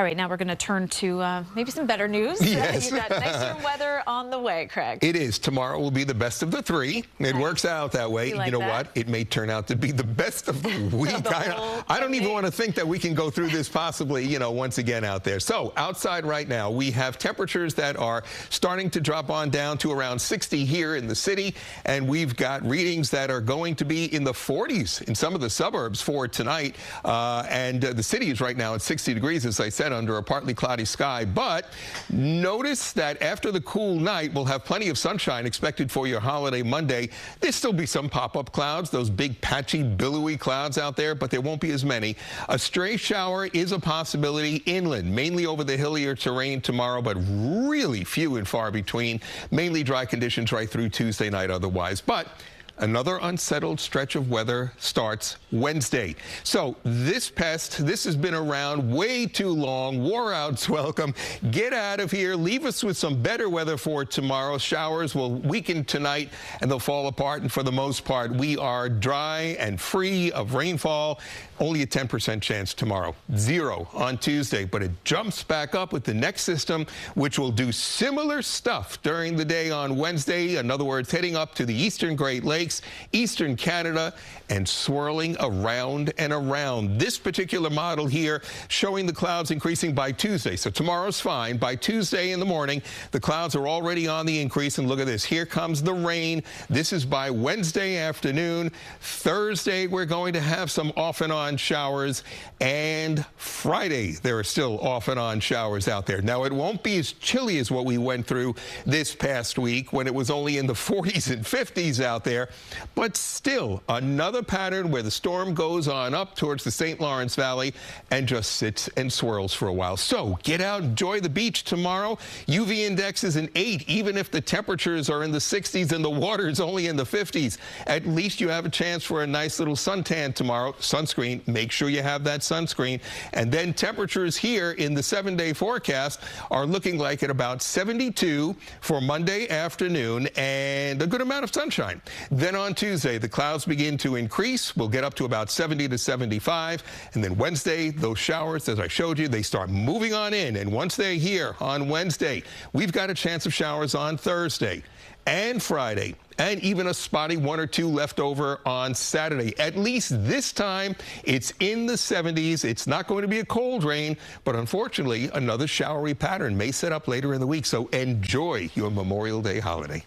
All right, now we're going to turn to maybe some better news. Yes. You've got nicer weather on the way, Craig. It is. Tomorrow will be the best of the three. It works out that way. Like you know that? what? It may turn out to be the best of the week. I don't even want to think that we can go through this possibly, once again out there. So outside right now, we have temperatures that are starting to drop on down to around 60 here in the city. And we've got readings that are going to be in the 40s in some of the suburbs for tonight. The city is right now at 60 degrees, as I said, under a partly cloudy sky. But notice that after the cool night, we'll have plenty of sunshine expected for your holiday Monday. There'll still be some pop-up clouds, those big patchy, billowy clouds out there, but there won't be as many. A stray shower is a possibility inland, mainly over the hillier terrain tomorrow, but really few and far between. Mainly dry conditions right through Tuesday night otherwise. But another unsettled stretch of weather starts Wednesday. So this has been around way too long. Wore out's welcome. Get out of here. Leave us with some better weather for tomorrow. Showers will weaken tonight and they'll fall apart. And for the most part, we are dry and free of rainfall. Only a 10% chance tomorrow. 0 on Tuesday. But it jumps back up with the next system, which will do similar stuff during the day on Wednesday. In other words, heading up to the eastern Great Lakes, eastern Canada, and swirling around and around. This particular model here showing the clouds increasing by Tuesday. So tomorrow's fine. By Tuesday in the morning, the clouds are already on the increase. And look at this. Here comes the rain. This is by Wednesday afternoon. Thursday, we're going to have some off and on showers. And Friday, there are still off and on showers out there. Now, it won't be as chilly as what we went through this past week when it was only in the 40s and 50s out there. But still, another pattern where the storm goes on up towards the St. Lawrence Valley and just sits and swirls for a while. So get out, enjoy the beach tomorrow. UV index is an 8, even if the temperatures are in the 60s and the water is only in the 50s. At least you have a chance for a nice little suntan tomorrow. Sunscreen, make sure you have that sunscreen. And then temperatures here in the 7-day forecast are looking like at about 72 for Monday afternoon and a good amount of sunshine. Then on Tuesday, the clouds begin to increase. We'll get up to about 70 to 75. And then Wednesday, those showers, as I showed you, they start moving on in. And once they're here on Wednesday, we've got a chance of showers on Thursday and Friday, and even a spotty 1 or 2 left over on Saturday. At least this time, it's in the 70s. It's not going to be a cold rain, but unfortunately, another showery pattern may set up later in the week. So enjoy your Memorial Day holiday.